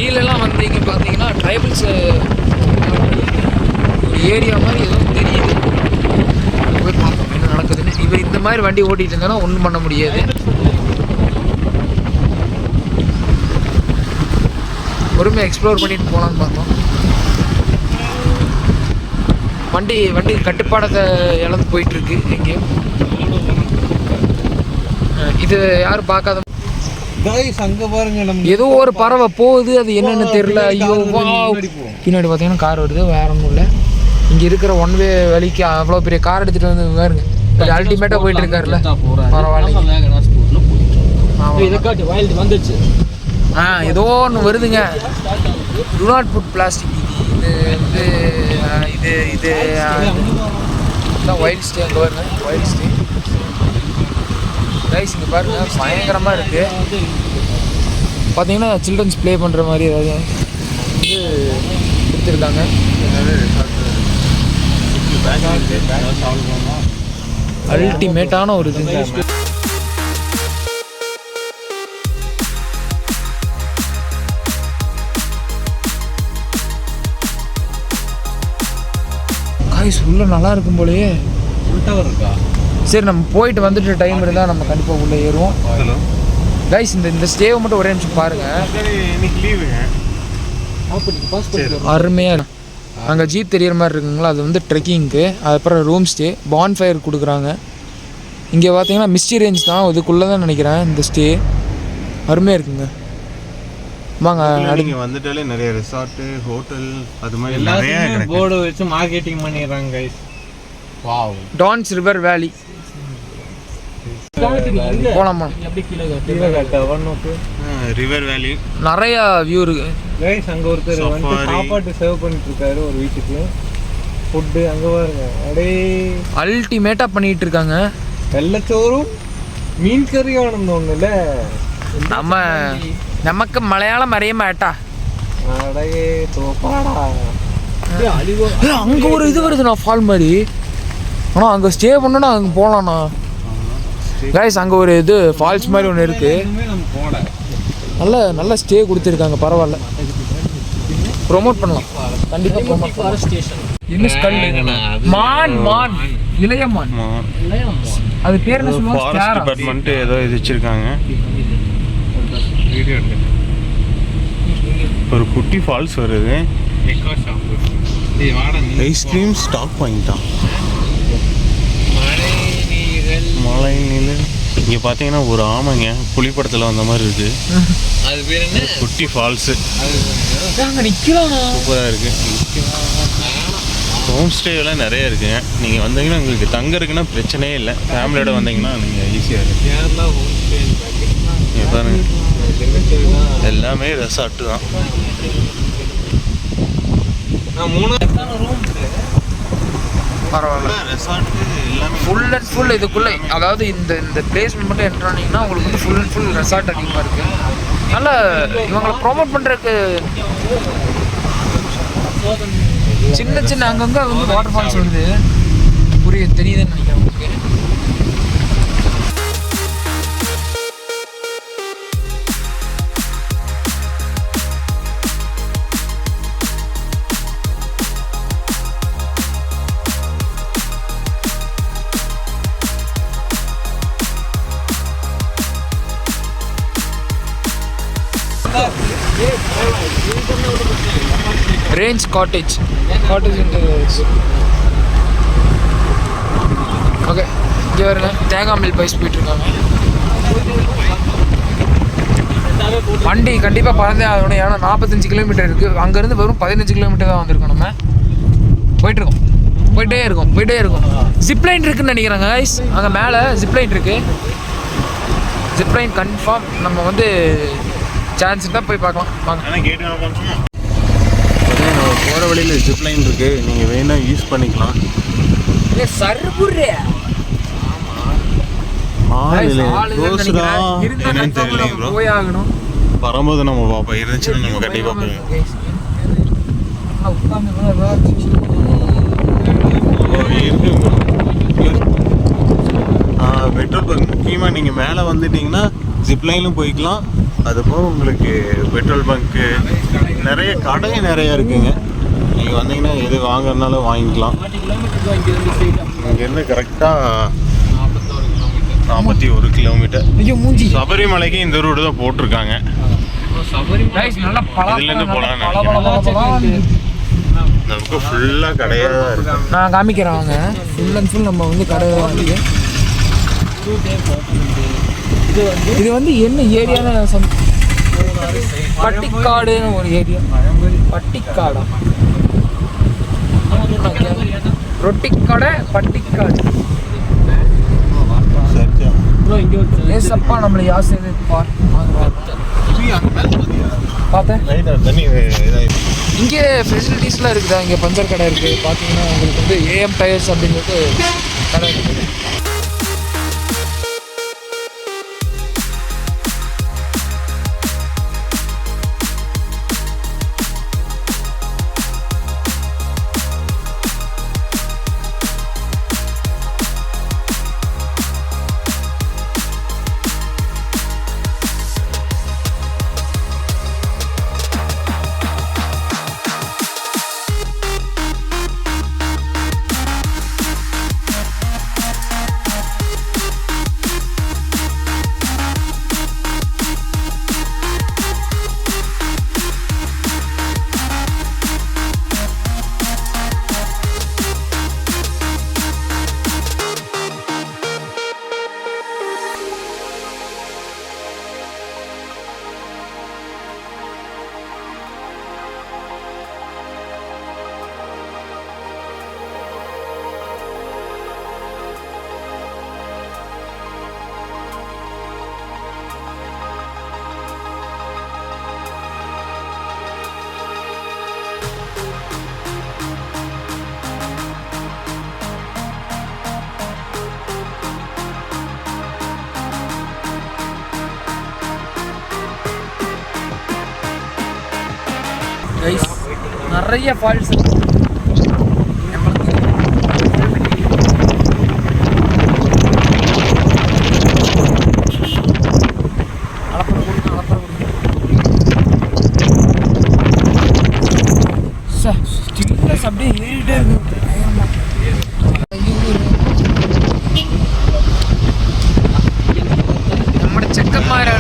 கீழெல்லாம் வந்து இங்கே பார்த்தீங்கன்னா ட்ரைபல்ஸ் ஒரு ஏரியா மாதிரி ஏதோ தெரியுது. போய் பார்ப்போம் என்ன நடக்குதுன்னு. இவர் இந்த மாதிரி வண்டி ஓட்டிகிட்டு இருந்தாலும் ஒன்றும் பண்ண முடியாது. பொறுமையாக எக்ஸ்ப்ளோர் பண்ணிட்டு போகலான்னு பார்த்தோம். வண்டி கட்டுப்பாடத்தை இழந்து போயிட்டுருக்கு எங்கேயும். இது யாரும் பார்க்காத அங்கே பாருங்க, நம்ம ஏதோ ஒரு பறவை போகுது, அது என்னென்னு தெரியல. ஐயோ பின்னாடி பார்த்தீங்கன்னா கார் வருது, வேற ஒன்றும் இல்லை. இங்கே இருக்கிற ஒன் வே வழிக்கு அவ்வளோ பெரிய கார் எடுத்துகிட்டு வந்து பாருங்க, அல்டிமேட்டாக போயிட்டு இருக்காருல்ல. பரவாயில்ல, வந்துச்சு. ஏதோ ஒன்று வருதுங்க. Do not put plastic. இது வைல்ட் ஸ்டே. அங்கே பாருங்க, வைல்ட் ஸ்டே ரைஸ். இங்கே பாருங்க, பயங்கரமாக இருக்குது. பார்த்தீங்கன்னா சில்ட்ரன்ஸ் ப்ளே பண்ணுற மாதிரி ஏதாவது இது கொடுத்துருக்காங்க. அல்டிமேட்டான ஒரு இது. உள்ள நல்லா இருக்கும் போலயே. இருக்கா? சரி, நம்ம போயிட்டு வந்துட்டு டைம் இருந்தால் நம்ம கண்டிப்பாக உள்ளே ஏறுவோம். கைஸ், இந்த ஸ்டேவை மட்டும் ஒரே நிமிஷம் பாருங்க. அருமையாக இருக்கும். அங்கே ஜீப் தெரியிற மாதிரி இருக்குங்களா, அது வந்து ட்ரெக்கிங்க்கு. அதுக்கப்புறம் ரூம் ஸ்டே, பான் ஃபயர் கொடுக்குறாங்க. இங்கே பார்த்தீங்கன்னா மிஸ்டி ரேஞ்ச் தான், இதுக்குள்ளே தான் நினைக்கிறேன் இந்த ஸ்டே. அருமையாக இருக்குங்க. வாங்க, நீங்க வந்துட்டாலே நிறைய ரிசார்ட், ஹோட்டல் அது மாதிரி நிறைய போர்டு வச்சு மார்க்கெட்டிங் பண்ணிடுறாங்க गाइस. வாவ். டான்ஸ் ரிவர் வேலி போலாமா? எப்படி கீழ கட்ட ஒண்ணுக்கு ரிவர் வேலி நிறைய வியூ இருக்கு गाइस. அங்க ஒருத்தர் வந்து சாப்பாடு சர்வ் பண்ணிட்டு இருக்காரு ஒரு வீட்டுக்கு. ஃபுட் அங்க பாருங்க, அடே அல்டிமேட்டா பண்ணிட்டு இருக்காங்க. வெள்ளச்சோறும் மீன் கறியும் ஒண்ணுல. நமக்கு மலையாளம் அறிய மாட்டா. அங்கே ஒரு இது வருதுண்ணா, ஃபால் மாதிரி. ஆனால் அங்கே ஸ்டே பண்ணோன்னா அங்கே போகலாண்ணா கைஸ். அங்கே ஒரு இது ஃபால்ஸ் மாதிரி ஒன்று இருக்குது. நல்ல ஸ்டே கொடுத்துருக்காங்க, பரவாயில்ல. ப்ரொமோட் பண்ணலாம் கண்டிப்பாக. ப்ரொமோட் மான் இளைய மான். அது பேர் என்ன சொல்லுவாங்க? ஃபாரஸ்ட் டிபார்ட்மெண்ட் ஏதோ இது வச்சிருக்காங்க. ஒரு குட்டி ஃபால்ஸ் வருது. ஐஸ்கிரீம் ஸ்டாக் பாயிண்டா, மழை நீர். இங்கே பார்த்தீங்கன்னா ஒரு ஆமைங்க புலிப்படத்தில் வந்த மாதிரி இருக்கு. அது பேர் என்ன? குட்டி ஃபால்ஸு. சூப்பராக இருக்கு. ஹோம் ஸ்டேலாம் நிறைய இருக்குங்க. நீங்கள் வந்தீங்கன்னா உங்களுக்கு தங்கறதுக்குன்னா பிரச்சனையே இல்லை. ஃபேமிலியோட வந்தீங்கன்னா நீங்கள் ஈஸியாக இருக்கு. இங்கே பாருங்க, எல்லாமே ரெசார்ட்டு தான். பரவாயில்ல, ரெசார்ட்டு எல்லாமே ஃபுல் அண்ட் ஃபுல் இதுக்குள்ளே. அதாவது இந்த பிளேஸ்மெண்ட் மட்டும் என்ட்ரானிங்கன்னா உங்களுக்கு வந்து ஃபுல் அண்ட் ஃபுல் ரெசார்ட் அதிகமாக இருக்குது. நல்லா இவங்களை ப்ரொமோட் பண்ணுறதுக்கு சின்ன அங்கங்கே வந்து வாட்டர் ஃபால்ஸ் வருது. தெரியுதுன்னு நினைக்கிறேன் உங்களுக்கு. Range cottage okay. இங்கே வருங்க, தேங்காய் மில் பைஸ் போயிட்டுருக்காங்க. வண்டி கண்டிப்பாக பறந்தே ஆகணும். ஏன்னா 45 கிலோமீட்டர் இருக்குது. அங்கேருந்து வெறும் 15 கிலோமீட்டர் தான் வந்திருக்கோம். நம்ம போயிட்டே இருக்கோம். ஜிப்லைன் இருக்குதுன்னு நினைக்கிறாங்க கைஸ். அங்கே மேலே ஜிப்லைன் இருக்குது. Zipline confirm. நம்ம வந்து சான்ஸ் தான் போய் பார்க்கலாம். வாங்க. போகிற வழியில் ஜிப்லைன் இருக்குது, நீங்கள் வேணால் யூஸ் பண்ணிக்கலாம். வரும்போது நம்ம பார்ப்போம், இருந்துச்சுன்னா நம்ம கண்டிப்பாக போவோம். பெட்ரோல் பங்க் முக்கியமாக நீங்கள் மேலே வந்துட்டிங்கன்னா ஜிப்லைனும் போய்க்கலாம். அதுபோக உங்களுக்கு பெட்ரோல் பங்க்கு நிறைய கடை நிறைய இருக்குங்க. நீங்கள் வந்தீங்கன்னா எது வாங்குறதுனாலும் வாங்கிக்கலாம். இங்கேருந்து கரெக்டாக 41 கிலோமீட்டர். சபரிமலைக்கு இந்த ரூட்டு தான் போட்டிருக்காங்க. இதுலேருந்து போகலாம். நமக்கு ஃபுல்லாக கடையாக தான் இருக்கு. நான் காமிக்கிறேன் வாங்க. ஃபுல் அண்ட் ஃபுல் நம்ம வந்து கடை தான் இருக்கு. இது வந்து என்ன ஏரியான்னு பட்டிக்காடுன்னு ஒரு ஏரியா. பட்டிக்காடா ரொட்டிக்கடை பட்டிக்காடு. ஏசப்பா நம்மளை யாசை பார்த்தேன். இங்கே ஃபெசிலிட்டிஸ்லாம் இருக்குதா? இங்கே பஞ்சர் கடை இருக்குது. பார்த்தீங்கன்னா உங்களுக்கு வந்து ஏஎம் டயர்ஸ் அப்படிங்கிறது கடை இருக்குது. நிறைய ஃபால்ஸ் ஸ்டில்னஸ் அப்படியே ஏறிட்டே இருக்கு. நம்ம செக்கமாரி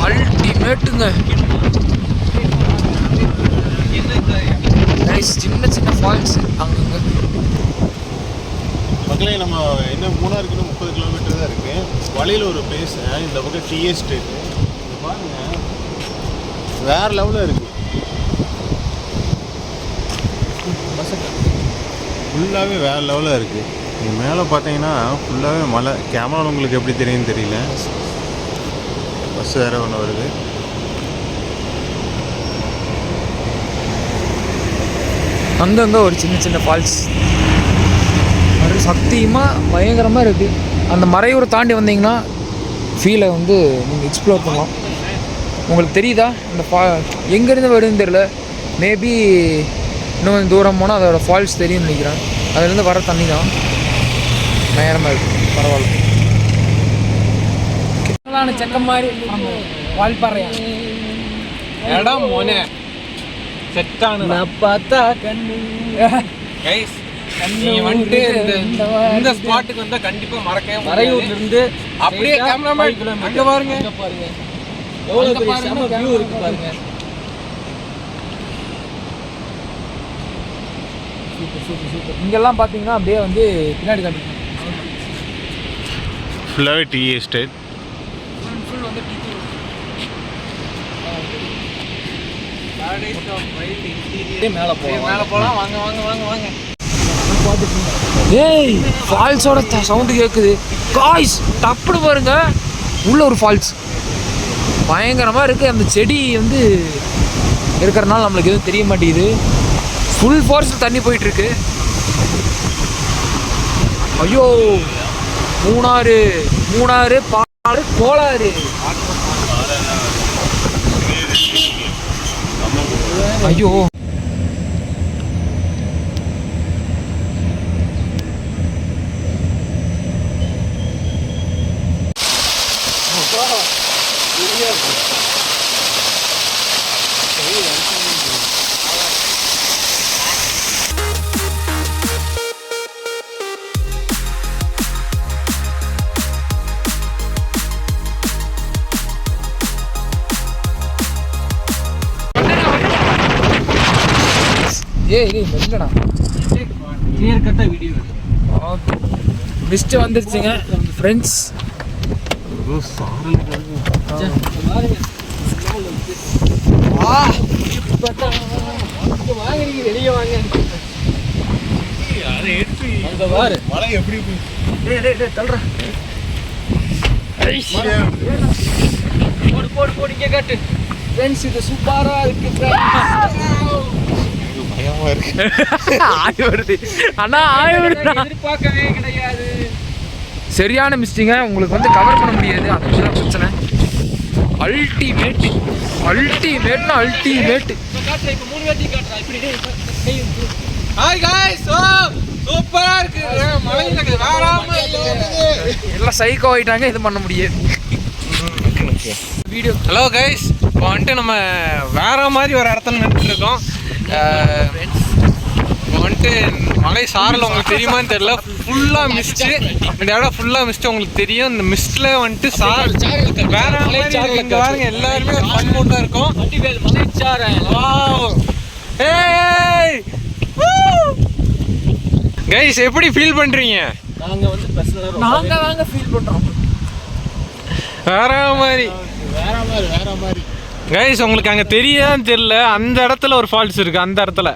அல்டிமேட்டுங்க. சின்ன சின்ன ஃபால்ஸ் அங்கங்க. மக்களே நம்ம இன்னும் மூணாருக்கு 30 கிலோமீட்டர் தான் இருக்கு. வழியில் ஒரு பிளேஸ், இந்த பக்கம் டீ எஸ்டேட் பாருங்க, வேற லெவலில் இருக்கு. ஃபுல்லாகவே வேற லெவலில் இருக்கு. நீங்கள் மேலே பார்த்தீங்கன்னா ஃபுல்லாகவே மலை. கேமரா உங்களுக்கு எப்படி தெரியும்னு தெரியல. பஸ் வேறு ஒன்று வருது. அங்கங்கே ஒரு சின்ன சின்ன ஃபால்ஸ் அது சத்தியமாக பயங்கரமாக இருக்குது. அந்த மறையூரை தாண்டி வந்தீங்கன்னா ஃபீலை வந்து நீங்கள் எக்ஸ்ப்ளோர் பண்ணலாம். உங்களுக்கு தெரியுதா அந்த எங்கேருந்து வருதுன்னு தெரியல. மேபி இன்னும் கொஞ்சம் தூரம் போனால் அதோடய ஃபால்ஸ் தெரியும்னு நினைக்கிறேன். அதுலேருந்து வர தண்ணி தான் பயங்கரமாக இருக்குது. பரவாயில்ல. செக்க மாதிரி வால்பாறையா இடம் மோனே செட்டானு நான் பார்த்தா கண்ணு கைஸ். நீங்க வந்துட்டு இந்த ஸ்பாட்டுக்கு வந்தா கண்டிப்பா மறக்கவே மறையூர்ல இருந்து அப்படியே கேமராமேன் அங்க பாருங்க எவ்வளவு பெரிய வியூ இருக்கு பாருங்க. Super super super. இங்கெல்லாம் பார்த்தீங்கன்னா அப்படியே வந்து பின்னாடி காட்டுங்க ஃபுல்லாகவே டீ எஸ்டேட். ஃபுல் வந்து டீ மேலே போகலாம். வாங்க வாங்க வாங்க வாங்க. ஏய் ஃபால்ஸோட சவுண்டு கேட்குது காய்ஸ். டப்புடு பாருங்க, உள்ள ஒரு ஃபால்ஸ் பயங்கரமாக இருக்குது. அந்த செடி வந்து இருக்கிறனால நம்மளுக்கு எதுவும் தெரிய மாட்டேங்குது. ஃபுல் ஃபோர்ஸில் தண்ணி போயிட்டுருக்கு. ஐயோ மூணாறு மூணாறு பாரு கோளாறு. ஐயோ ஏய் மெல்லடா. கிளியர் கட்டா வீடியோ. ஓகே மிஸ்ட் வந்துருச்சுங்க ஃப்ரெண்ட்ஸ். வெளியே வாங்க. மழை எப்படி தள்ளுறா. போடு இங்கே காட்டு ஃப்ரெண்ட்ஸ். இது சூப்பரா இருக்கு. பயமா இருக்கு. ஆய் வருது அண்ணா, ஆய் வருது. எதிர்பார்க்கவே கிடையாது. சரியான மிஸ்டிங்க. உங்களுக்கு வந்து கவர் பண்ண முடியாது, அதுதான் பிரச்சனை. அல்டிமேட்னா அல்டிமேட். இப்போ 3 வாட்டி காட்டுறா. இப்படி ஹாய் गाइस. சூப்பரா இருக்கு. மழையில வேறாம எல்லாம் சைக்கோ ஆயிட்டாங்க, இது பண்ண முடியாது. வீடியோ. ஹலோ கைஸ், இப்போ வந்துட்டு நம்ம வேற மாதிரி ஒரு இடத்துல நின்றுட்டு இருக்கோம். இப்போ வந்துட்டு மலை சாரல் உங்களுக்கு தெரியுமான்னு தெரியல, ஃபுல்லாக மிஸ்ட்டு. இந்த இடம் ஃபுல்லாக மிஸ்ட்டு உங்களுக்கு தெரியும். இந்த மிஸ்ட்டில் வந்துட்டு சாரல் வேற மாதிரி இங்கே பாருங்க. எல்லாருமே ஒரு ஃபன் மூட்டாக இருக்கும். கைஸ் எப்படி ஃபீல் பண்ணுறீங்க? நாங்க ஃபீல் பண்றோம். வேற மாதிரி கைஸ். உங்களுக்கு அங்கே தெரியாதுன்னு தெரியல, அந்த இடத்துல ஒரு ஃபால்ஸ் இருக்குது. அந்த இடத்துல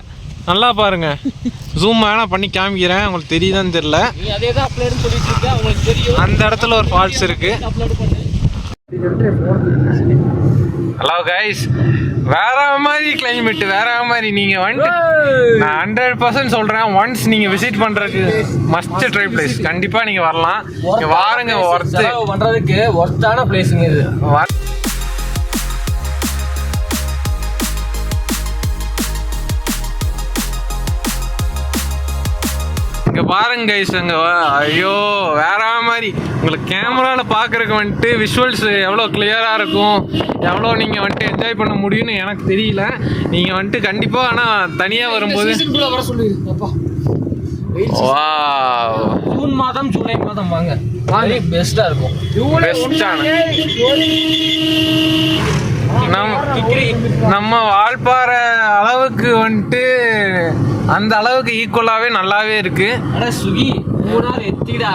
நல்லா பாருங்க. ஜூம் வேணா பண்ணி காமிக்கிறேன், உங்களுக்கு தெரியுதான்னு தெரியல. அந்த இடத்துல ஒரு ஃபால்ஸ் இருக்கு. ஹலோ கைஸ், வேற மாதிரி கிளைமேட், வேற மாதிரி. நீங்க வந்து நான் 100% சொல்றேன், ஒன்ஸ் நீங்க விசிட் பண்றதுக்கு மஸ்ட் ட்ரை பிளேஸ். கண்டிப்பா நீங்க வரலாம். இங்க வாருங்க, ஒர்த் பண்றதுக்கு ஒர்த்தான பிளேஸ்ங்க இது. இங்கே பாருங்க கைஸ், அங்கே ஐயோ வேற மாதிரி. உங்களுக்கு கேமராவில் பார்க்குறதுக்கு வந்துட்டு விஷுவல்ஸ் எவ்வளோ கிளியராக இருக்கும், எவ்வளோ நீங்கள் வந்துட்டு என்ஜாய் பண்ண முடியும்னு எனக்கு தெரியல. நீங்கள் வந்துட்டு கண்டிப்பாக ஆனால் தனியாக வரும்போது வர சொல்லி ஜூன் மாதம் ஜூலை மாதம் வாங்க, பெஸ்ட்டாக இருக்கும். நம்ம வால்பாறை அளவுக்கு வந்துட்டு அந்த அளவுக்கு ஈக்குவலாகவே நல்லாவே இருக்கு. சுகி மூணார் எத்திடா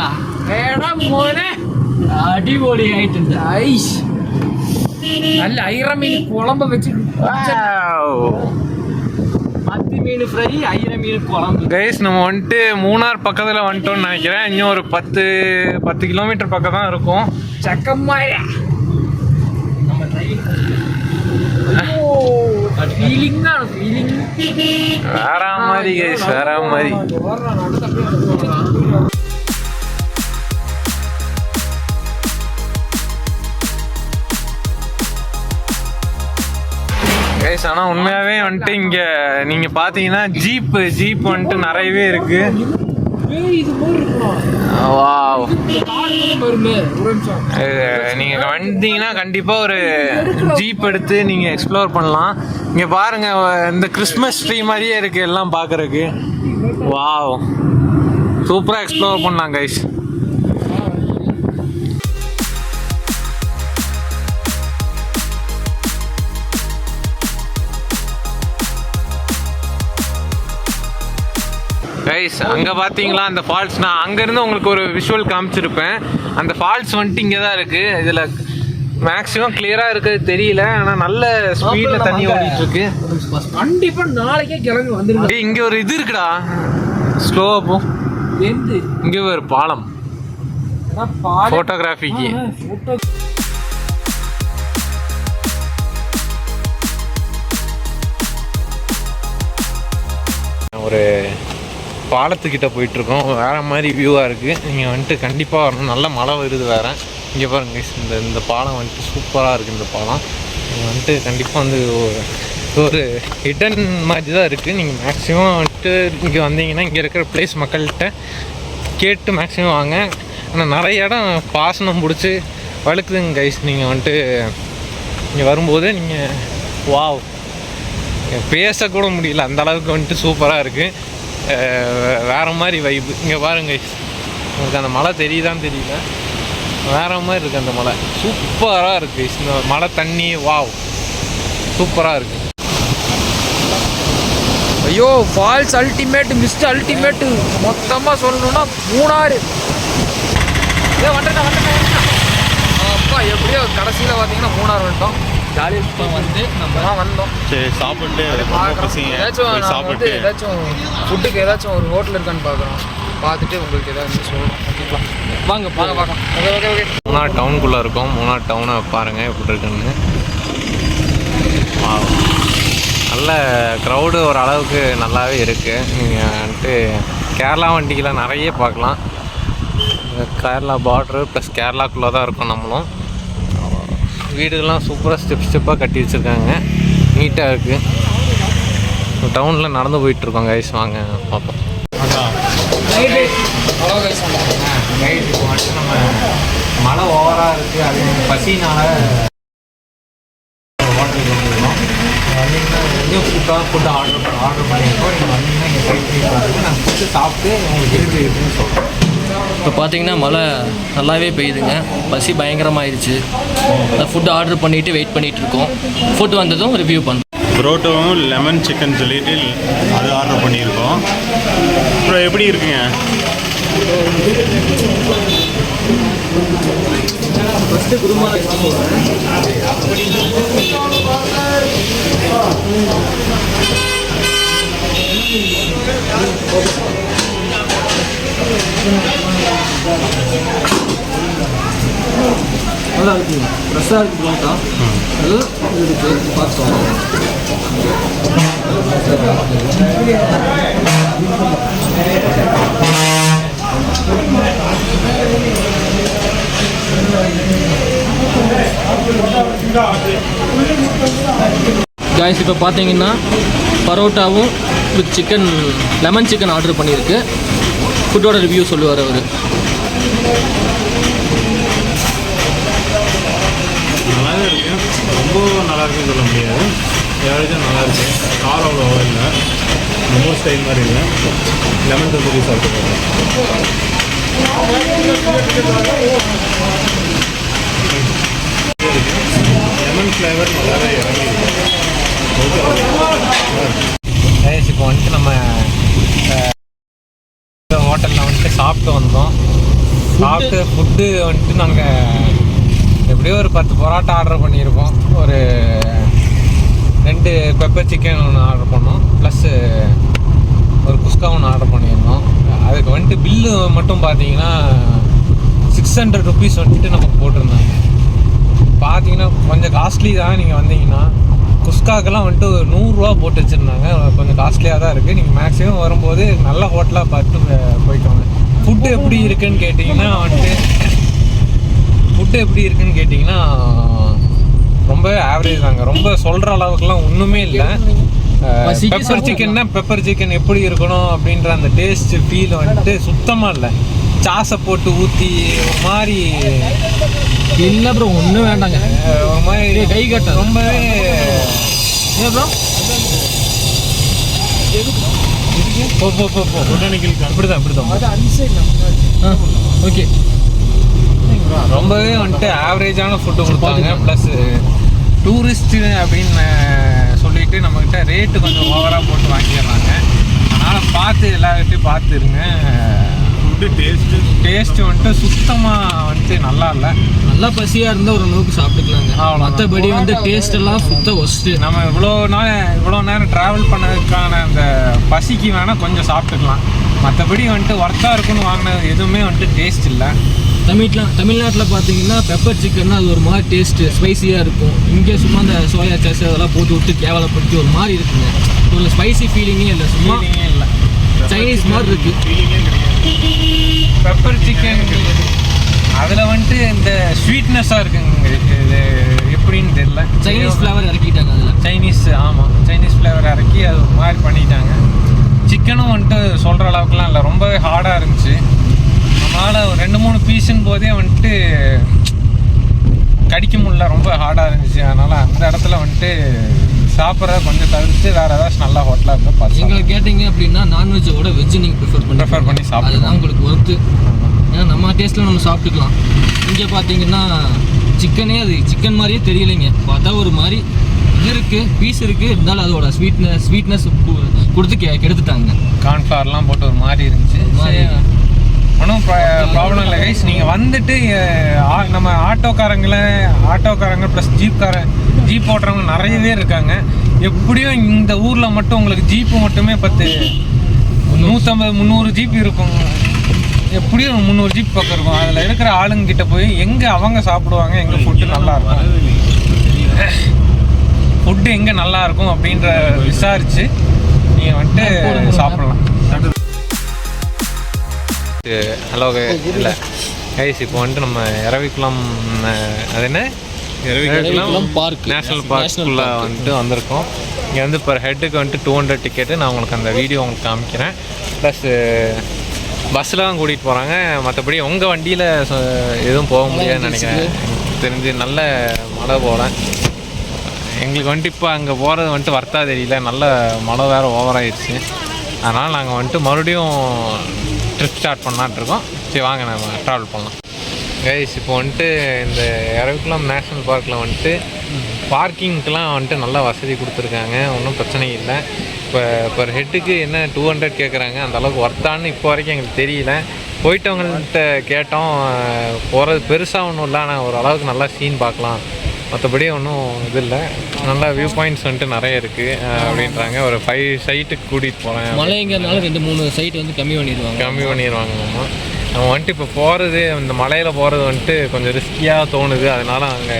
அடிபொலி ஆயிட்டு. ஐஸ் நல்ல ஐர மீன் குழம்பு வச்சு, மத்தி மீன் ஃப்ரை, ஐர மீன் குழம்பு. கைஸ் நம்ம வந்துட்டு மூணார் பக்கத்தில் வந்துட்டோம்னு நினைக்கிறேன். இன்னும் ஒரு 10 கிலோமீட்டர் பக்கம் தான் இருக்கும். சக்கம்மாயா வேற மாதிரி கைஸ், வேற மாதிரி. கைஸ் ஆனால் உண்மையாகவே வந்துட்டு இங்கே நீங்கள் பார்த்தீங்கன்னா ஜீப் வந்துட்டு நிறையவே இருக்கு. நீங்கள் வந்தீங்கன்னா கண்டிப்பாக ஒரு ஜீப் எடுத்து நீங்கள் எக்ஸ்ப்ளோர் பண்ணலாம். இங்கே பாருங்கள், இந்த கிறிஸ்மஸ் ட்ரீ மாதிரியே இருக்குது எல்லாம் பார்க்குறதுக்கு. வாவ், சூப்பராக எக்ஸ்ப்ளோர் பண்ணலாம் கைஸ். கைஸ் அங்கே பார்த்தீங்களா அந்த ஃபால்ஸ்? நான் அங்கேருந்து உங்களுக்கு ஒரு விஷுவல் காமிச்சிருப்பேன். அந்த ஃபால்ஸ் வந்துட்டு இங்கே தான் இருக்குது. இதில் மேக்ஸிமம் கிளியராக இருக்குது தெரியல, ஆனால் நல்ல ஸ்பீடில் தண்ணி ஓடிட்டு இருக்கு. கண்டிப்பாக நாளைக்கே கிளம்பி வந்துருங்க. இங்கே ஒரு இது இருக்குடா, ஸ்லோவாக போ. இங்கே ஒரு பாலம் ஃபோட்டோகிராஃபிக்கு. ஒரு பாலத்துக்கிட்ட போயிட்டுருக்கோம். வேறு மாதிரி வியூவாக இருக்குது. நீங்கள் வந்துட்டு கண்டிப்பாக வரணும். நல்ல மழை வருது வேறு. இங்கே பாருங்க, இந்த பாலம் வந்துட்டு சூப்பராக இருக்குது. இந்த பாலம் நீங்கள் வந்துட்டு கண்டிப்பாக வந்து ஒரு ஹிடன் மாதிரி தான் இருக்குது. நீங்கள் மேக்ஸிமம் வந்துட்டு இங்கே வந்தீங்கன்னா இங்கே இருக்கிற பிளேஸ் மக்கள்கிட்ட கேட்டு மேக்ஸிமம் வாங்க. ஆனால் நிறைய இடம் பாசனம் பிடிச்சி வழுக்குதுங்க கைஸ். நீங்கள் வந்துட்டு இங்கே வரும்போது நீங்கள் வாவ் பேசக்கூட முடியல, அந்த அளவுக்கு வந்துட்டு சூப்பராக இருக்குது. வேறு மாதிரி வைப்பு. இங்கே பாருங்க, உங்களுக்கு அந்த மலை தெரியுதான்னு தெரியல, வேறு மாதிரி இருக்குது அந்த மலை. சூப்பராக இருக்குது இந்த மலை தண்ணி. வாவ், சூப்பராக இருக்குது. ஐயோ ஃபால்ஸ் அல்டிமேட், மிஸ்ட் அல்டிமேட்டு, மொத்தமாக சொல்லணும்னா மூணாறு. வந்துட்டேன் அப்பா. எப்படியோ கடைசியில் பார்த்தீங்கன்னா மூணாறு வந்துட்டோம். ஜாலியாக இப்போ வந்து நம்ம தான் வந்தோம். சரி சாப்பிட்டு ஏதாச்சும் ஃபுட்டுக்கு ஏதாச்சும் ஒரு ஹோட்டல் இருக்கான்னு பார்க்குறோம். பார்த்துட்டு உங்களுக்கு ஏதாவது சொல்லணும். ஓகேங்களா, வாங்க பார்க்கலாம். ஓகே. மூணார் டவுனுக்குள்ளே இருக்கோம். மூணார் டவுனை பாருங்கள் எப்படி இருக்குன்னு. நல்ல க்ரௌடு ஓரளவுக்கு நல்லாவே இருக்குது. நீங்கள் வந்துட்டு கேரளா வண்டிகளை நிறைய பார்க்கலாம். கேரளா பார்ட்ரு ப்ளஸ் கேரளாக்குள்ளே தான் இருக்கும். நம்மளும் வீடுகள்லாம் சூப்பராக ஸ்டெப்பாக கட்டி வச்சுருக்காங்க. நீட்டாக இருக்குது. டவுனில் நடந்து போயிட்டுருக்கோம் கைஸ். வாங்க பார்ப்போம். கைஸ் இப்போ வந்துட்டு நம்ம மழை ஓவராக இருக்குது. அது பசினால் ஹோட்டலுக்கு வந்துருக்கோம். வந்தீங்கன்னா எங்கேயும் ஃபுட்டு ஆர்டர் பண்ணியிருக்கோம். நீங்கள் வந்தீங்கன்னா இங்கே ட்ரை பண்ணி பாருங்கள். நான் ஃபுட்டு சாப்பிட்டு உங்களுக்கு எப்படி இருக்குன்னு சொல்கிறேன். இப்போ பார்த்தீங்கன்னா மழை நல்லாவே பெய்யுதுங்க. பசி பயங்கரமாகிடுச்சு. ஃபுட்டு ஆர்டர் பண்ணிவிட்டு வெயிட் பண்ணிகிட்டு இருக்கோம். ஃபுட் வந்ததும் ரிவ்யூ பண்ணுறோம். புரோட்டோவும் லெமன் சிக்கன் சொல்லிட்டு அது ஆர்டர் பண்ணியிருக்கோம். அப்புறம் எப்படி இருக்குங்க? ஃபஸ்ட்டு குருமா நல்லா இருக்குங்க. ஃப்ரெஷ்ஷாக இருக்குது புரோட்டா. அது இருக்குது பார்த்தோம். காய்ஸ் இப்போ பார்த்தீங்கன்னா பரோட்டாவும் with chicken lemon chicken order பண்ணியிருக்கு. ஃபுட்டோட ரிவ்யூ சொல்லுவார் அவர். நல்லாவே இருக்கு. ரொம்ப நல்லா இருக்குன்னு சொல்ல முடியாது. யாருக்கும் நல்லா இருக்கு. காரம் அவ்வளோ இல்லை. மோமோ ஸ்டைல் மாதிரி இல்லை. லெமன் தந்தூரி சாப்பிட்டு போகிறேன். லெமன் ஃப்ளேவர் நல்லாவே இறங்கிருக்கு. இப்போ வந்துட்டு நம்ம ஹோட்டலில் வந்துட்டு சாப்பிட்டு வந்தோம். சாப்பிட்டு ஃபுட்டு வந்துட்டு நாங்கள் எப்படியோ ஒரு 10 பரோட்டா ஆர்டர் பண்ணியிருக்கோம். ஒரு 2 பெப்பர் சிக்கன் ஒன்று ஆர்டர் பண்ணோம். ப்ளஸ்ஸு ஒரு குஸ்கா ஒன்று ஆர்டர் பண்ணியிருந்தோம். அதுக்கு வந்துட்டு பில்லு மட்டும் பார்த்தீங்கன்னா 600 ருபீஸ் வந்துட்டு நமக்கு போட்டிருந்தாங்க. பார்த்தீங்கன்னா கொஞ்சம் காஸ்ட்லி தான். நீங்கள் வந்தீங்கன்னா குஸ்காக்கெல்லாம் வந்துட்டு 100 ரூபா போட்டு வச்சுருந்தாங்க. கொஞ்சம் காஸ்ட்லியாக தான் இருக்குது. நீங்கள் மேக்ஸிமம் வரும்போது நல்ல ஹோட்டலாக பார்த்து போய்க்கோங்க. ஃபுட்டு எப்படி இருக்குன்னு கேட்டிங்கன்னா ரொம்ப ஆவரேஜ் தாங்க. ரொம்ப சொல்கிற அளவுக்குலாம் ஒன்றுமே இல்லை. பெப்பர் சிக்கன் எப்படி இருக்கணும் அப்படின்ற அந்த டேஸ்ட் ஃபீல் வந்துட்டு சுத்தமாக இல்லை. சாஸை போட்டு ஊற்றி ஒரு மாதிரி இல்லை அப்புறம் ஒன்றும் வேண்டாங்க. ஒரு மாதிரி கை கட்ட ரொம்பவே அப்புறம் இப்படிதான் ஓகே. ரொம்பவே வந்துட்டு ஆவரேஜான ஃபுட்டு கொடுத்தாங்க. ப்ளஸ் டூரிஸ்ட்டு அப்படின்னு சொல்லிட்டு நம்மக்கிட்ட ரேட்டு கொஞ்சம் ஓவராக போட்டு வாங்கிடுறாங்க. அதனால் பார்த்து எல்லார்கிட்டையும் பார்த்து இருங்க. ஃபுட்டு டேஸ்ட்டு வந்துட்டு சுத்தமாக வந்துட்டு நல்லா இல்லை. நல்லா பசியாக இருந்தால் ஓரளவுக்கு சாப்பிட்டுக்கலாங்க. மற்றபடி வந்து டேஸ்ட் எல்லாம் சுத்த ஒஸ்ட்டு. நம்ம இவ்வளோ நேரம் ட்ராவல் பண்ணதுக்கான அந்த பசிக்கு வேணால் கொஞ்சம் சாப்பிட்டுக்கலாம். மற்றபடி வந்துட்டு ஒர்த்தாக இருக்குன்னு வாங்கினது எதுவுமே வந்துட்டு டேஸ்ட் இல்லை. தமிழ்நாட்டில் பார்த்தீங்கன்னா பெப்பர் சிக்கன்னா அது ஒரு மாதிரி டேஸ்ட்டு ஸ்பைஸியாக இருக்கும். இங்கே சும்மா அந்த சோயா சாஸ் அதெல்லாம் போட்டு விட்டு கேவலப்படுத்தி ஒரு மாதிரி இருக்குங்க. ஒரு ஸ்பைசி ஃபீலிங்கே இல்லை. சும்மா இல்லை. சைனீஸ் மாதிரி இருக்குது. ஃபீலிங்கே கிடையாது. பெப்பர் சிக்கன் அதில் வந்துட்டு இந்த ஸ்வீட்னஸாக இருக்குங்க. இது எப்படின்னு தெரியல. சைனீஸ் ஃப்ளேவர் இறக்கிட்டாங்க அதில். சைனீஸ் ஃப்ளேவர் இறக்கி அது ஒரு மாதிரி பண்ணிட்டாங்க. சிக்கனும் வந்துட்டு சொல்கிற அளவுக்குலாம் இல்லை. ரொம்பவே ஹார்டாக இருந்துச்சு. நம்மளால் ஒரு 2-3 பீஸுன்னு போதே வந்துட்டு கடிக்க முடியல. ரொம்ப ஹார்டாக இருந்துச்சு. அதனால் அந்த இடத்துல வந்துட்டு சாப்பிட்றத கொஞ்சம் தவிர்த்து வேறு ஏதாச்சும் நல்ல ஹோட்டலாக இருந்தால் பார்த்து. எங்களை கேட்டிங்க அப்படின்னா நான்வெஜ்ஜோட வெஜ்ஜு நீங்கள் ப்ரிஃபர் பண்ணி சாப்பிட்டு அதுதான் உங்களுக்கு ஒர்த்து. ஏன்னா நம்ம டேஸ்ட்டில் நம்ம சாப்பிட்டுக்கலாம். இங்கே பார்த்தீங்கன்னா சிக்கனே அது சிக்கன் மாதிரியே தெரியலைங்க. பார்த்தா ஒரு மாதிரி இது இருக்குது. பீஸ் இருக்குது, இருந்தாலும் அதோட ஸ்வீட்னஸ் கொடுத்து கெடுத்துட்டாங்க. கார்ன்ஃப்ளவர்லாம் போட்டு ஒரு மாதிரி இருந்துச்சு. ஒன்றும் ப்ராப்ளம் இல்லை கைஸ். நீங்கள் வந்துட்டு நம்ம ஆட்டோக்காரங்க ப்ளஸ் ஜீப் ஓட்டுறவங்க நிறைய பேர் இருக்காங்க. எப்படியும் இந்த ஊரில் மட்டும் உங்களுக்கு ஜீப்பு மட்டுமே 150-300 ஜீப் இருக்கும். எப்படியும் 300 ஜீப் பக்கம் இருக்கும். அதில் இருக்கிற ஆளுங்கிட்ட போய் எங்கே அவங்க சாப்பிடுவாங்க, எங்கே ஃபுட்டு நல்லாயிருக்கும், ஃபுட்டு எங்கே நல்லாயிருக்கும் அப்படின்ற விசாரித்து நீங்கள் வந்துட்டு சாப்பிடலாம். ஹலோ இல்லை கைஸ், இப்போ வந்துட்டு நம்ம இரவிக்குளம் அது என்ன நேஷ்னல் பார்க்குள்ளே வந்துட்டு வந்திருக்கோம். இங்கே வந்து பர் ஹெட்டுக்கு வந்துட்டு 200 டிக்கெட்டு. நான் உங்களுக்கு அந்த வீடியோ உங்களுக்கு காமிக்கிறேன். ப்ளஸ் பஸ்ஸில் தான் கூட்டிகிட்டு போகிறாங்க. மற்றபடி உங்கள் வண்டியில் எதுவும் போக முடியாதுன்னு நினைக்கிறேன். எனக்கு தெரிஞ்சு நல்ல மழை போல். எங்களுக்கு வந்துட்டு இப்போ அங்கே போகிறது வந்துட்டு வர்த்தா தெரியல, நல்ல மழை வேறு ஓவராகிடுச்சு. அதனால் நாங்கள் வந்துட்டு மறுபடியும் ட்ரிப் ஸ்டார்ட் பண்ணலான்ட்ருக்கோம். சரி வாங்க நம்ம ட்ராவல் பண்ணலாம் கைஸ். இப்போ வந்துட்டு இந்த இரவிக்குளம் நேஷ்னல் பார்க்கில் வந்துட்டு பார்க்கிங்க்கெலாம் வந்துட்டு நல்லா வசதி கொடுத்துருக்காங்க. ஒன்றும் பிரச்சனை இல்லை. இப்போ பர் ஹெட்டுக்கு என்ன 200 கேட்குறாங்க. அந்தளவுக்கு ஒர்த்தான்னு இப்போ வரைக்கும் எங்களுக்கு தெரியல. போயிட்டவங்கள்ட்ட கேட்டோம், போகிறது பெருசாக ஒன்றும் இல்லை, ஆனால் ஓரளவுக்கு நல்லா சீன் பார்க்கலாம், மற்றபடி ஒன்றும் இது இல்லை, நல்லா வியூ பாயிண்ட்ஸ் வந்துட்டு நிறைய இருக்குது அப்படின்றாங்க. ஒரு 5 சைட்டுக்கு கூட்டிகிட்டு போகிறேன். மழைங்கிறதுனால 2-3 சைட் வந்து கம்மி பண்ணிடுவாங்க. நம்ம வந்துட்டு இப்போ போகிறது, இந்த மலையில் போகிறது வந்துட்டு கொஞ்சம் ரிஸ்கியாக தோணுது. அதனால் அங்கே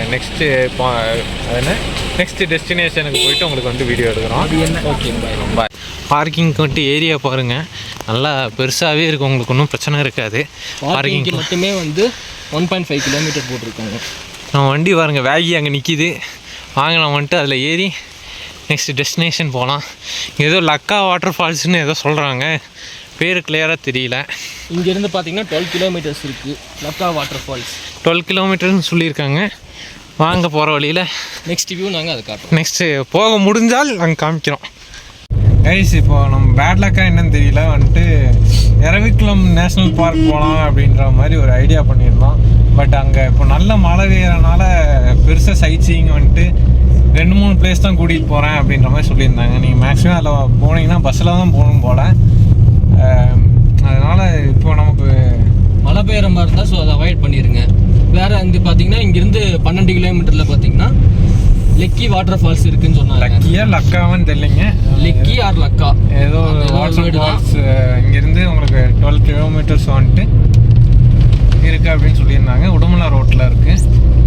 நெக்ஸ்ட்டு டெஸ்டினேஷனுக்கு போயிட்டு உங்களுக்கு வந்து வீடியோ எடுக்கிறோம். Okay bye. பார்க்கிங்க்கு வந்துட்டு ஏரியா பாருங்கள், நல்லா பெருசாகவே இருக்கும், உங்களுக்கு ஒன்றும் பிரச்சனை இருக்காது. பார்க்கிங் மட்டுமே வந்து 1.5 கிலோமீட்டர் போட்டிருக்காங்க. நம்ம வண்டி பாருங்கள் வேகி அங்கே நிற்கிது. வாங்க நம்ம வந்துட்டு அதில் ஏறி நெக்ஸ்ட் டெஸ்டினேஷன் போகலாம். ஏதோ லக்கா வாட்டர் ஃபால்ஸ்னு ஏதோ சொல்கிறாங்க, பேர் கிளியராக தெரியல. இங்கேருந்து பார்த்தீங்கன்னா 12 கிலோமீட்டர்ஸ் இருக்குது லக்கா வாட்டர் ஃபால்ஸ். 12 கிலோமீட்டர்னு சொல்லியிருக்காங்க. வாங்க போகிற வழியில் நெக்ஸ்ட் வியூ நாங்கள் அதை காட்டுறோம். நெக்ஸ்ட்டு போக முடிஞ்சால் நாங்கள் காமிக்கிறோம் கைஸ். இப்போ நம்ம பேட் லக்கா என்னன்னு தெரியல, வந்துட்டு இரவிக்குளம் நேஷ்னல் பார்க் போகலாம் அப்படின்ற மாதிரி ஒரு ஐடியா பண்ணியிருந்தோம். பட் அங்கே இப்போ நல்ல மழை பெய்யறனால பெருசாக சைட் சீயிங் வந்துட்டு 2-3 பிளேஸ் தான் கூட்டிகிட்டு போகிறேன் அப்படின்ற மாதிரி சொல்லியிருந்தாங்க. நீங்கள் மேக்ஸிமம் அதில் போனீங்கன்னா பஸ்ஸில் தான் போகணும் போல். அதனால் இப்போ நமக்கு மழை பெய்கிற மாதிரி இருந்தால் ஸோ அதை அவாய்ட் பண்ணிடுங்க. வேறு அங்கே பார்த்தீங்கன்னா இங்கேருந்து 12 கிலோமீட்டரில் பார்த்தீங்கன்னா லெக்கி வாட்டர் ஃபால்ஸ் இருக்குன்னு சொன்னாங்க. லக்கியா லக்காவான்னு தெரியலைங்க, லெக்கி ஆர் லக்கா ஏதோ வாட்டர் ஃபால்ஸ் இங்கேருந்து உங்களுக்கு 12 கிலோமீட்டர்ஸ் வந்துட்டு இருக்குது அப்படின்னு சொல்லியிருந்தாங்க. உடுமலை ரோட்டில் இருக்குது.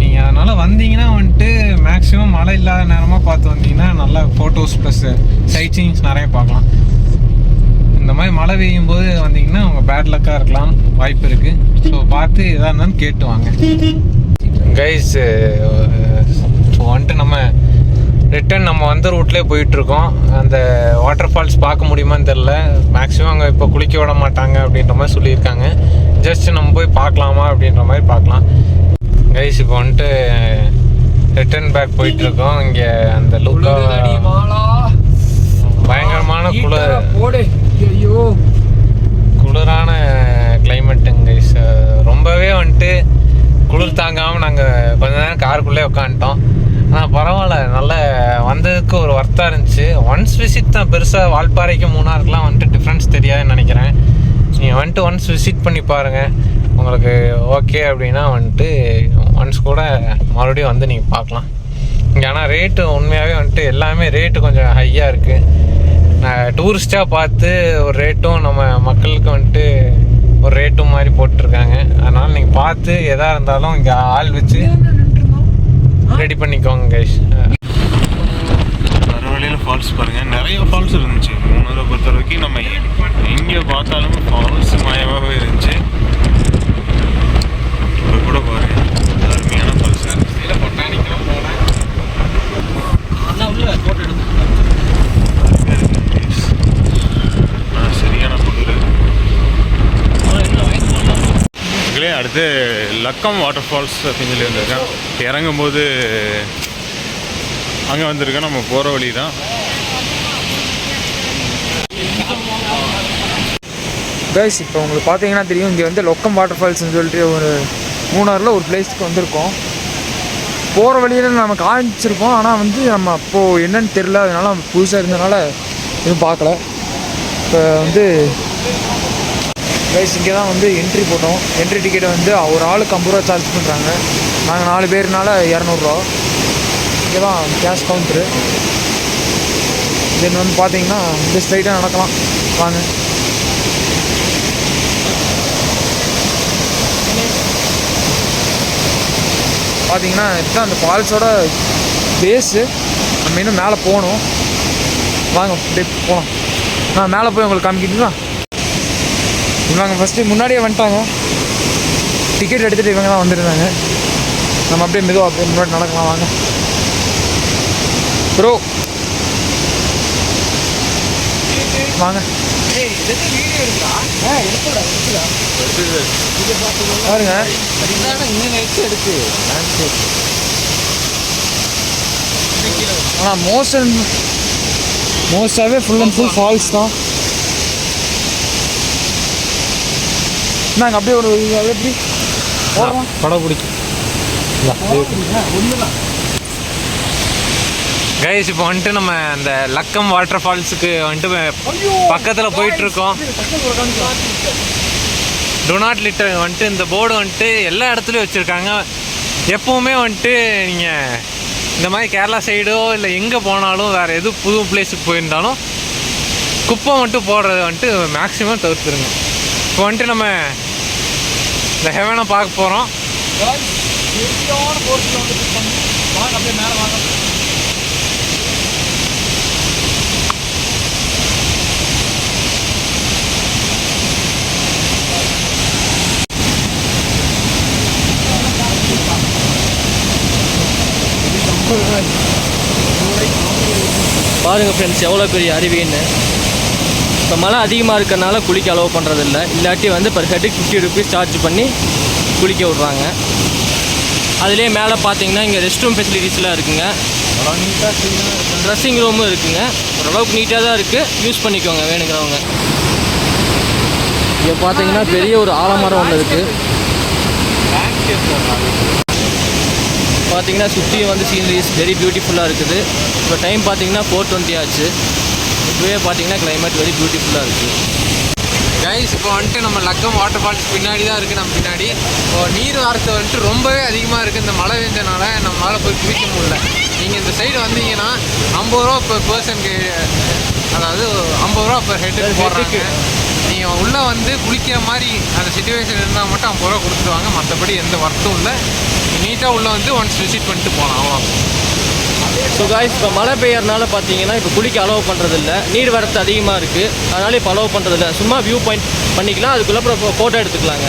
நீங்கள் அதனால் வந்தீங்கன்னா வந்துட்டு மேக்ஸிமம் மழை இல்லாத நேரமாக பார்த்து வந்தீங்கன்னா நல்லா ஃபோட்டோஸ் ப்ளஸ் சைட் சீயிங்ஸ் நிறைய பார்க்கலாம். இந்த மாதிரி மழை பெய்யும் போது வந்தீங்கன்னா உங்கள் பேட் லக்காக இருக்கலாம், வாய்ப்பு இருக்குது. ஸோ பார்த்து எதாக இருந்தாலும் கேட்டு வாங்க கைஸ். வந்துட்டு நம்ம ரிட்டன் நம்ம வந்த ரூட்லேயே போயிட்டுருக்கோம். அந்த வாட்டர் ஃபால்ஸ் பார்க்க முடியுமான்னு தெரில. மேக்ஸிமம் அங்கே இப்போ குளிக்க விட மாட்டாங்க அப்படின்ற மாதிரி சொல்லியிருக்காங்க. ஜஸ்ட் நம்ம போய் பார்க்கலாமா அப்படின்ற மாதிரி பார்க்கலாம் கைஸ். இப்போ வந்துட்டு ரிட்டன் பேக் போயிட்டுருக்கோம். இங்கே அந்த லுக்கா பயங்கரமான குளிரான கிளைமேட்டுங்க கைஸ். ரொம்பவே வந்துட்டு குளிர் தாங்காமல் நாங்கள் கொஞ்ச நேரம் காருக்குள்ளே உட்காந்துட்டோம். ஆனால் பரவாயில்ல, நல்ல வந்ததுக்கு ஒரு ஒர்த்தாக இருந்துச்சு. ஒன்ஸ் விசிட் தான், பெருசாக வால்பாறைக்கு மூணாருக்குலாம் வந்துட்டு டிஃப்ரென்ஸ் தெரியாதுன்னு நினைக்கிறேன். நீங்கள் வந்துட்டு ஒன்ஸ் விசிட் பண்ணி பாருங்கள், உங்களுக்கு ஓகே அப்படின்னா வந்துட்டு ஒன்ஸ் கூட மறுபடியும் வந்து நீங்கள் பார்க்கலாம். இங்கே ஆனால் ரேட்டு உண்மையாகவே வந்துட்டு எல்லாமே ரேட்டு கொஞ்சம் ஹையாக இருக்குது. டூரிஸ்ட்டாக பார்த்து ஒரு ரேட்டும் நம்ம மக்களுக்கு வந்துட்டு ஒரு ரேட்டும் மாதிரி போட்டிருக்காங்க. அதனால் நீங்கள் பார்த்து எதாக இருந்தாலும் இங்கே ஆள் வச்சு ரெடி பண்ணிக்கோங்க கைஸ். வர வழியில் ஃபால்ஸ் பாருங்கள், நிறைய ஃபால்ஸ் இருந்துச்சு. மூணாரை பொறுத்த வரைக்கும் நம்ம எங்கே பார்த்தாலும் ஃபால்ஸ் மயமாகவே இருந்துச்சு. இப்போ கூட பாருங்க, அருமையான ஃபால்ஸ். சரியான குளிர். இதுலேயே அடுத்து லக்கம் வாட்டர் ஃபால்ஸ் அப்படின்னு சொல்லி வந்திருக்கேன். இறங்கும்போது அங்கே வந்திருக்கேன். நம்ம போகிற வழி தான். கைஸ் இப்போ உங்களுக்கு பார்த்தீங்கன்னா தெரியும், இங்கே வந்து லொக்கம் வாட்டர் ஃபால்ஸ்னு சொல்லிட்டு ஒரு மூணாரில் ஒரு பிளேஸ்க்கு வந்திருக்கோம். போகிற வழியில் நம்ம காமிச்சிருப்போம், ஆனால் வந்து நம்ம அப்போது என்னன்னு தெரில, அதனால புதுசாக இருந்ததுனால எதுவும் பார்க்கல. இப்போ வந்து கைஸ் இங்கே தான் வந்து என்ட்ரி போட்டோம். என்ட்ரி டிக்கெட் வந்து ஒரு ஆளுக்கு 50 ரூபா சார்ஜ் பண்ணுறாங்க. நாங்கள் 4 பேர்னால 200 ரூபா. இங்கே தான் கேஷ் கவுண்ட்ரு. தென் வந்து பார்த்தீங்கன்னா இந்த ஸ்ட்ரைட்டாக நடக்கலாம் வாங்க. பார்த்தீங்கன்னா இதுதான் அந்த ஃபால்ஸோட பேஸு. நம்ம இன்னும் மேலே போகணும். வாங்க அப்படியே போகலாம். நான் மேலே போய் உங்களுக்கு காமிக்கிட்டுங்களா? இவங்க ஃபஸ்ட்டு முன்னாடியே வந்துட்டாங்க, டிக்கெட் எடுத்துகிட்டு இவங்க தான் வந்துருந்தாங்க. நம்ம அப்படியே மெதுவாக அப்படியே முன்னாடி நடக்கலாம் வாங்க. ப்ரோ வாங்க பாருங்க. ஆனால் மோஸ்டாகவே ஃபுல் அண்ட் ஃபுல் ஃபால்ஸ் தான். நாங்கள் அப்படியே ஒரு எப்படி படம் பிடிக்கும் கைஸ். இப்போ வந்துட்டு நம்ம அந்த லக்கம் வாட்டர் ஃபால்ஸுக்கு வந்துட்டு பக்கத்தில் போயிட்டுருக்கோம். டு நாட் லிட்டர் வந்துட்டு இந்த போர்டு வந்துட்டு எல்லா இடத்துலையும் வச்சுருக்காங்க. எப்போவுமே வந்துட்டு நீங்கள் இந்த மாதிரி கேரளா சைடோ இல்லை எங்கே போனாலும் வேறு எது புது பிளேஸுக்கு போயிருந்தாலும் குப்பை மட்டும் போடுறது வந்துட்டு மேக்ஸிமம் தவிர்த்துருங்க. இப்போ வந்துட்டு நம்ம இந்த ஹெவனை பார்க்க போகிறோம். அப்படியே மேலே வாங்க. பாருங்கள் ஃப்ரெண்ட்ஸ் எவ்வளோ பெரிய அருவின்னு. இப்போ மழை அதிகமாக இருக்கிறனால குளிக்க அலோவ் பண்ணுறதில்ல, இல்லாட்டி வந்து பர் ஹெட்டுக்கு 50 ருபீஸ் சார்ஜ் பண்ணி குளிக்க விட்றாங்க. அதுலேயே மேலே பார்த்தீங்கன்னா இங்கே ரெஸ்ட் ரூம் ஃபெசிலிட்டிஸ்லாம் இருக்குங்க, ட்ரெஸ்ஸிங் ரூமும் இருக்குங்க. ஓரளவுக்கு நீட்டாக தான் இருக்குது, யூஸ் பண்ணிக்கோங்க வேணுங்கிறவங்க. இங்கே பார்த்தீங்கன்னா பெரிய ஒரு ஆலமரம் ஒன்று இருக்குது. பார்த்தீங்கன்னா சுற்றியும் வந்து சீனரிஸ் வெரி பியூட்டிஃபுல்லாக இருக்குது. இப்போ டைம் பார்த்தீங்கன்னா 4:20 ஆச்சு. இப்போவே பார்த்தீங்கன்னா கிளைமேட் வெரி பியூட்டிஃபுல்லாக இருக்குது. கைஸ் இப்போ வந்துட்டு நம்ம லக்கம் வாட்டர் ஃபால்ஸ் பின்னாடி தான் இருக்குது. நம்ம பின்னாடி இப்போ நீர் வாரத்தை வந்துட்டு ரொம்பவே அதிகமாக இருக்குது. இந்த மழை பெஞ்சனால நம்மளால் போய் குளிக்க முடியல. நீங்கள் இந்த சைடு வந்தீங்கன்னா 50 ரூபா பர் பர்சனுக்கு, அதாவது 50 ரூபா பர் ஹெட்டுக்கு போடுறாங்க. நீங்கள் உள்ளே வந்து குளிக்கிற மாதிரி அந்த சிச்சுவேஷன் இருந்தால் மட்டும் 50 ரூபா கொடுத்துருவாங்க. மற்றபடி எந்த ஒர்த்தும் இல்லை. நீட்டாக உள்ளே வந்து ஒன்ஸ் விசிட் பண்ணிட்டு போகலாம். அவ்வளோ. ஸோ காய்ஸ் இப்போ மழை பெய்யறதுனால பார்த்தீங்கன்னா இப்போ குளிக்க அலோவ் பண்ணுறதில்ல, நீர் வரத்து அதிகமாக இருக்குது, அதனால இப்போ அலோவ் பண்ணுறதில்ல. சும்மா வியூ பாயிண்ட் பண்ணிக்கலாம், அதுக்குள்ளே அப்புறம் ஃபோட்டோ எடுத்துக்கலாங்க.